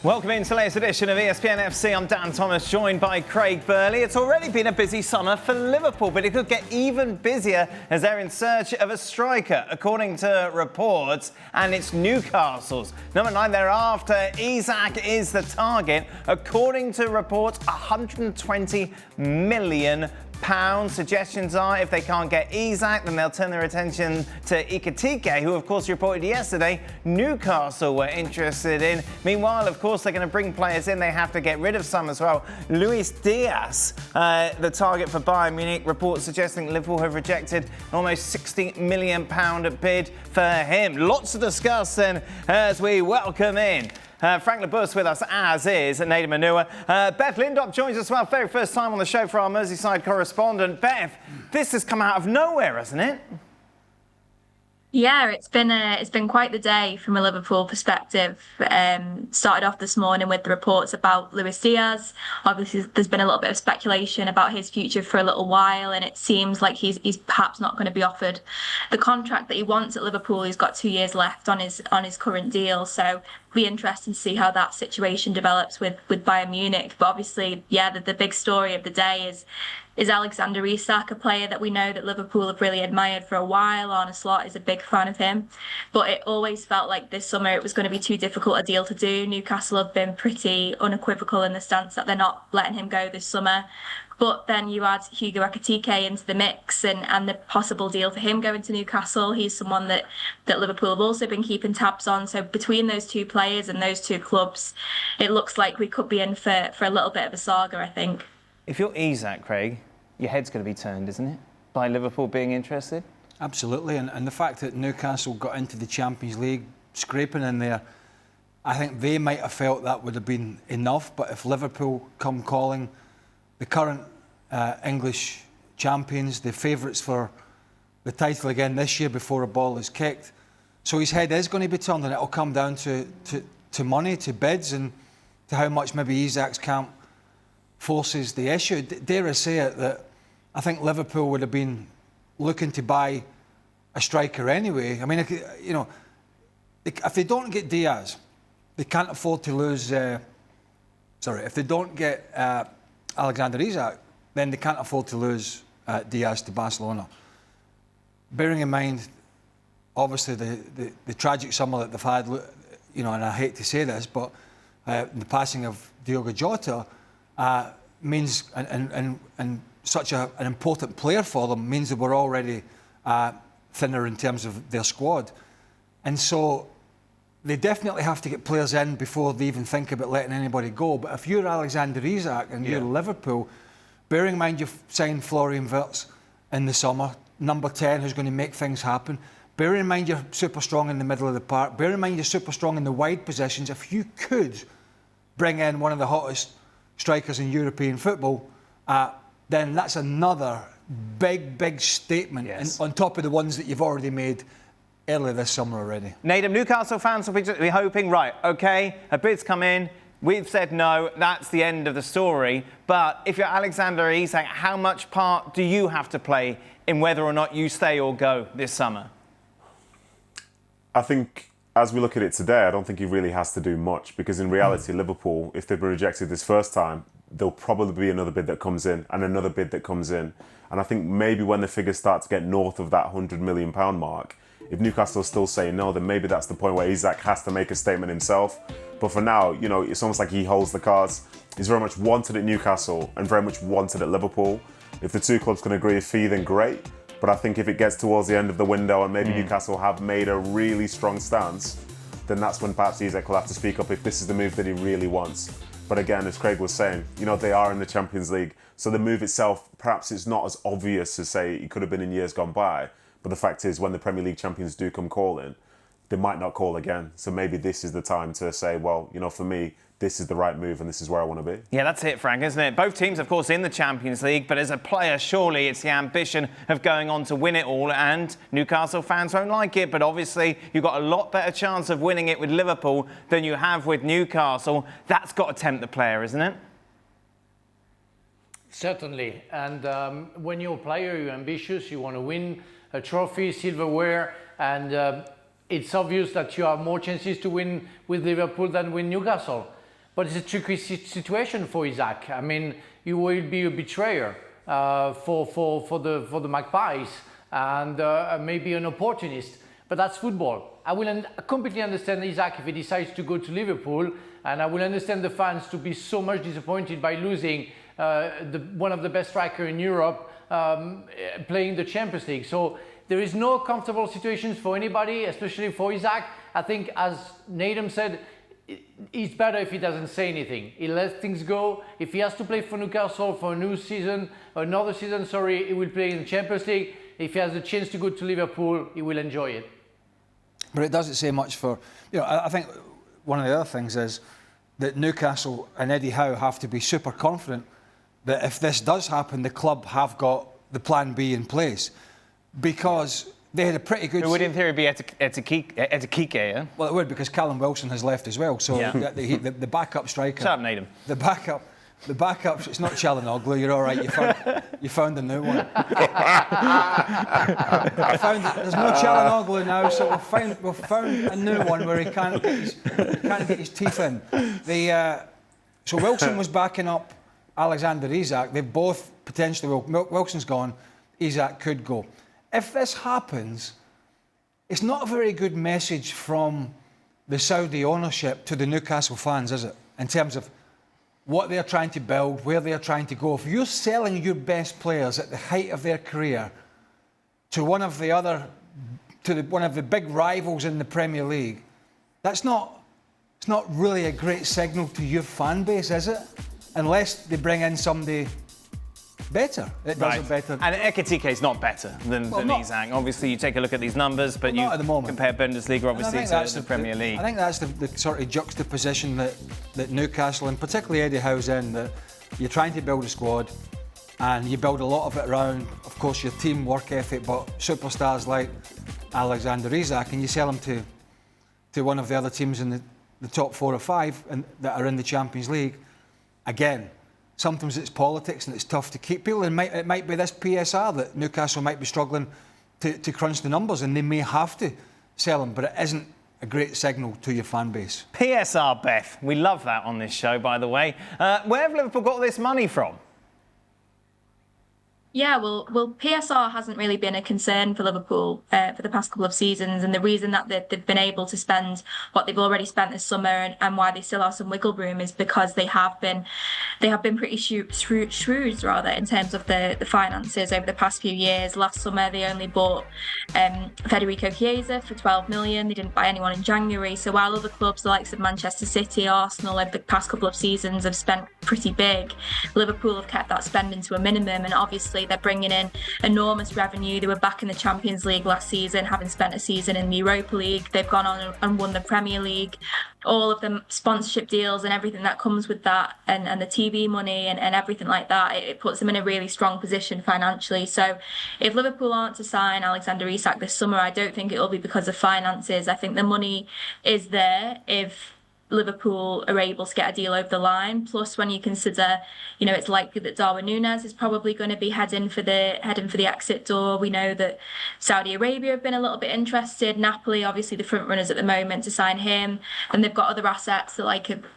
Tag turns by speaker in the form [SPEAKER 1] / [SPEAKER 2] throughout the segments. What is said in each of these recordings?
[SPEAKER 1] Welcome into the latest edition of ESPN FC. I'm Dan Thomas, joined by Craig Burley. It's already been a busy summer for Liverpool, but it could get even busier as they're in search of a striker, according to reports, and it's Newcastle's. Number 9 thereafter, Isak is the target. According to reports, £120 million. Suggestions are if they can't get Isak, then they'll turn their attention to Ekitike, who of course reported yesterday Newcastle were interested in. Meanwhile, of course, they're going to bring players in. They have to get rid of some as well. Luis Diaz, the target for Bayern Munich. Reports suggesting Liverpool have rejected an almost £60 million bid for him. Lots to discuss then as we welcome in Frank Labus with us, as is Nader Manua. Beth Lindop joins us well, very first time on the show for our Merseyside correspondent. Beth, this has come out of nowhere, hasn't it?
[SPEAKER 2] Yeah, it's been quite the day from a Liverpool perspective. Started off this morning with the reports about Luis Diaz. Obviously, there's been a little bit of speculation about his future for a little while, and it seems like he's perhaps not going to be offered the contract that he wants at Liverpool. He's got 2 years left on his current deal, so be interesting to see how that situation develops with Bayern Munich. But obviously, yeah, the big story of the day is Alexander Isak, a player that we know that Liverpool have really admired for a while. Arne Slot is a big fan of him. But it always felt like this summer it was going to be too difficult a deal to do. Newcastle have been pretty unequivocal in the stance that they're not letting him go this summer. But then you add Hugo Ekitike into the mix and the possible deal for him going to Newcastle. He's someone that Liverpool have also been keeping tabs on. So between those two players and those two clubs, it looks like we could be in for a little bit of a saga, I think.
[SPEAKER 1] If you're Isak, Craig, your head's going to be turned, isn't it, by Liverpool being interested?
[SPEAKER 3] Absolutely, and the fact that Newcastle got into the Champions League, scraping in there, I think they might have felt that would have been enough. But if Liverpool come calling, the current English champions, the favourites for the title again this year before a ball is kicked, so his head is going to be turned, and it'll come down to money, to bids, and to how much maybe Isak's camp forces the issue. Dare I say it, that I think Liverpool would have been looking to buy a striker anyway. I mean, if they don't get Diaz, they can't afford to lose. If they don't get Alexander Isak, then they can't afford to lose Diaz to Barcelona. Bearing in mind, obviously, the tragic summer that they've had, and I hate to say this, but the passing of Diogo Jota means, and such an important player for them, means that we're already thinner in terms of their squad. And so they definitely have to get players in before they even think about letting anybody go. But if you're Alexander Isak and you're Liverpool, bearing in mind you've signed Florian Wirtz in the summer, number 10, who's going to make things happen. Bearing in mind you're super strong in the middle of the park. Bearing in mind you're super strong in the wide positions. If you could bring in one of the hottest strikers in European football, then that's another big statement on top of the ones that you've already made earlier this summer already.
[SPEAKER 1] Nader, Newcastle fans will be hoping, right, OK, a bid's come in, we've said no, that's the end of the story. But if you're Alexander Isak, how much part do you have to play in whether or not you stay or go this summer?
[SPEAKER 4] I think, as we look at it today, I don't think he really has to do much, because in reality, Liverpool, if they've been rejected this first time, there'll probably be another bid that comes in and another bid that comes in. And I think maybe when the figures start to get north of that £100 million mark, if Newcastle's still saying no, then maybe that's the point where Isak has to make a statement himself. But for now, it's almost like he holds the cards. He's very much wanted at Newcastle and very much wanted at Liverpool. If the two clubs can agree a fee, then great. But I think if it gets towards the end of the window and maybe Newcastle have made a really strong stance, then that's when perhaps Isak will have to speak up if this is the move that he really wants. But again, as Craig was saying, they are in the Champions League. So the move itself, perhaps it's not as obvious as, say, it could have been in years gone by. But the fact is, when the Premier League champions do come calling, they might not call again. So maybe this is the time to say, well, for me, this is the right move and this is where I want to be.
[SPEAKER 1] Yeah, that's it, Frank, isn't it? Both teams, of course, in the Champions League, but as a player, surely it's the ambition of going on to win it all, and Newcastle fans won't like it, but obviously you've got a lot better chance of winning it with Liverpool than you have with Newcastle. That's got to tempt the player, isn't it?
[SPEAKER 5] Certainly, and when you're a player, you're ambitious, you want to win a trophy, silverware, and it's obvious that you have more chances to win with Liverpool than with Newcastle. But it's a tricky situation for Isak. I mean, he will be a betrayer for the Magpies and maybe an opportunist. But that's football. I will completely understand Isak if he decides to go to Liverpool, and I will understand the fans to be so much disappointed by losing one of the best strikers in Europe playing the Champions League. So there is no comfortable situations for anybody, especially for Isak. I think, as Nathan said, it's better if he doesn't say anything. He lets things go. If he has to play for Newcastle for another season, he will play in the Champions League. If he has a chance to go to Liverpool, he will enjoy it.
[SPEAKER 3] But it doesn't say much for, I think one of the other things is that Newcastle and Eddie Howe have to be super confident that if this does happen, the club have got the plan B in place, because they had a pretty good...
[SPEAKER 1] It would in theory be Ekitike, yeah?
[SPEAKER 3] Well, it would, because Callum Wilson has left as well, so
[SPEAKER 1] yeah.
[SPEAKER 3] the backup striker...
[SPEAKER 1] Shut up, Nathan.
[SPEAKER 3] The backup, it's not Çalhanoğlu, you're all right, you found a new one. There's no Çalhanoğlu now, so we've found a new one where he can't get his teeth in. So Wilson was backing up Alexander Isak. They've both potentially... Wilson's gone, Isak could go. If this happens, it's not a very good message from the Saudi ownership to the Newcastle fans, is it? In terms of what they're trying to build, where they're trying to go. If you're selling your best players at the height of their career to one of the big rivals in the Premier League, it's not really a great signal to your fan base, is it? Unless they bring in somebody better. It does it better.
[SPEAKER 1] And Ekitike is not better than Isak. Obviously, you take a look at these numbers, but you compare Bundesliga, obviously, to the Premier League.
[SPEAKER 3] I think that's the sort of juxtaposition that Newcastle, and particularly Eddie Howe's in, that you're trying to build a squad, and you build a lot of it around, of course, your team work ethic, but superstars like Alexander Isak, and you sell them to one of the other teams in the top 4 or 5 that are in the Champions League. Again, sometimes it's politics and it's tough to keep people. It might be this PSR that Newcastle might be struggling to crunch the numbers, and they may have to sell them, but it isn't a great signal to your fan base.
[SPEAKER 1] PSR, Beth. We love that on this show, by the way. Where have Liverpool got this money from?
[SPEAKER 2] Yeah, well, PSR hasn't really been a concern for Liverpool for the past couple of seasons, and the reason that they've been able to spend what they've already spent this summer and why they still have some wiggle room is because they have been pretty shrewd rather in terms of the finances over the past few years. Last summer they only bought Federico Chiesa for 12 million. They didn't buy anyone in January. So while other clubs, the likes of Manchester City, Arsenal, over the past couple of seasons have spent pretty big, Liverpool have kept that spending to a minimum, and obviously they're bringing in enormous revenue. They were back in the Champions League last season, having spent a season in the Europa League. They've gone on and won the Premier League. All of the sponsorship deals and everything that comes with that, and the TV money and everything like that, it puts them in a really strong position financially. So if Liverpool aren't to sign Alexander Isak this summer, I don't think it'll be because of finances. I think the money is there if Liverpool are able to get a deal over the line. Plus, when you consider, it's likely that Darwin Núñez is probably going to be heading for the exit door. We know that Saudi Arabia have been a little bit interested. Napoli, obviously, the front runners at the moment to sign him. And they've got other assets, the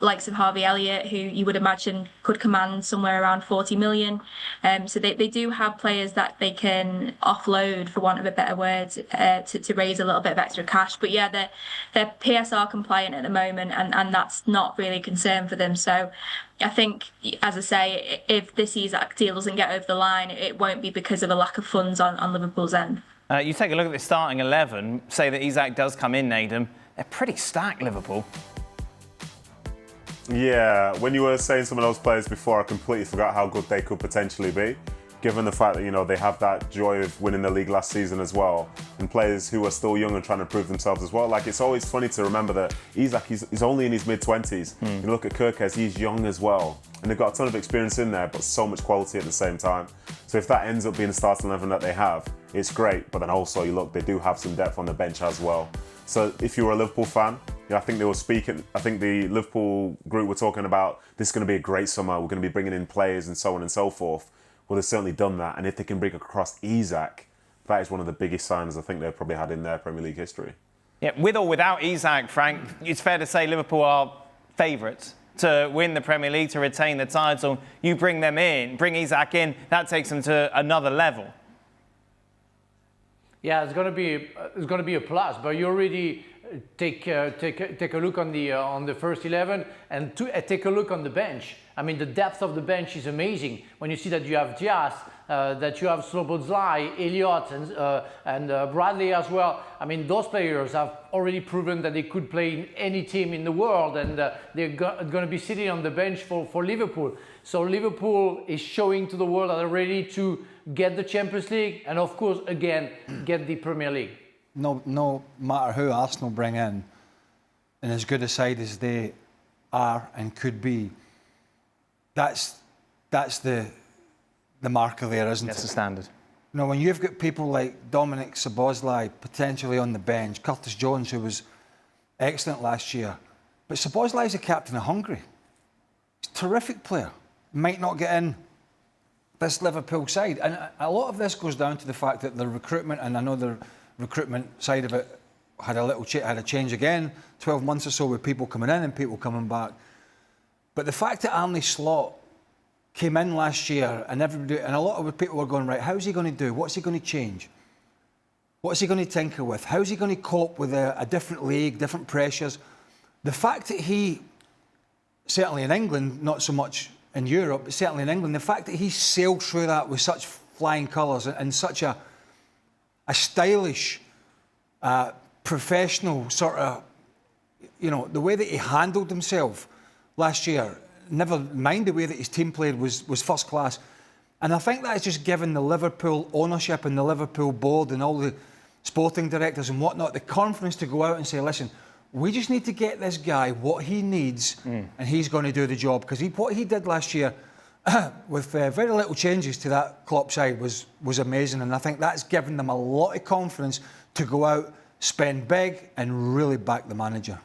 [SPEAKER 2] likes of Harvey Elliott, who you would imagine could command somewhere around 40 million. So they do have players that they can offload, for want of a better word, to raise a little bit of extra cash. But yeah, they're PSR compliant at the moment, and that's not really a concern for them. So I think, as I say, if this Isak deal doesn't get over the line, it won't be because of a lack of funds on Liverpool's end.
[SPEAKER 1] You take a look at the starting 11, say that Isak does come in, Nathan, they're pretty stacked, Liverpool.
[SPEAKER 4] Yeah, when you were saying some of those players before, I completely forgot how good they could potentially be, given the fact that, they have that joy of winning the league last season as well, and players who are still young and trying to prove themselves as well. Like, it's always funny to remember that Isak, he's only in his mid-20s. You look at Kirkes, he's young as well, and they've got a ton of experience in there, but so much quality at the same time. So if that ends up being the starting 11 that they have, it's great, but then also, you look, they do have some depth on the bench as well. So if you were a Liverpool fan, I think they were speaking, I think the Liverpool group were talking about, this is going to be a great summer, we're going to be bringing in players and so on and so forth. Well, they've certainly done that, and if they can bring across Isak, that is one of the biggest signings I think they've probably had in their Premier League history.
[SPEAKER 1] Yeah, with or without Isak, Frank, it's fair to say Liverpool are favourites. to win the Premier League, to retain the title. You bring Isak in, that takes them to another level.
[SPEAKER 5] Yeah, it's going to be a plus, but you already take a look on the first 11 and take a look on the bench. I mean, the depth of the bench is amazing. When you see that you have Diaz, that you have Szoboszlai, Elliott, and Bradley as well. I mean, those players have already proven that they could play in any team in the world, and they're going to be sitting on the bench for Liverpool. So Liverpool is showing to the world that they're ready to get the Champions League and, of course, again, get the Premier League.
[SPEAKER 3] No matter who Arsenal bring in, and as good a side as they are and could be, that's the marker there, isn't it?
[SPEAKER 1] That's the standard.
[SPEAKER 3] You know, when you've got people like Dominic Szoboszlai potentially on the bench, Curtis Jones, who was excellent last year, but Szoboszlai's the captain of Hungary. He's a terrific player. Might not get in this Liverpool side. And a lot of this goes down to the fact that the recruitment, and I know the recruitment side of it had a change again, 12 months or so with people coming in and people coming back. But the fact that Arne Slot came in last year and a lot of people were going, right, how's he going to do? What's he going to change? What's he going to tinker with? How's he going to cope with a different league, different pressures? The fact that he, certainly in England, not so much in Europe, but certainly in England, the fact that he sailed through that with such flying colours and such a stylish, professional sort of, you know, the way that he handled himself last year, never mind the way that his team played was first class. And I think that has just given the Liverpool ownership and the Liverpool board and all the sporting directors and whatnot the confidence to go out and say, listen, we just need to get this guy what he needs and he's going to do the job. Because what he did last year with very little changes to that Klopp side was amazing. And I think that's given them a lot of confidence to go out, spend big and really back the manager.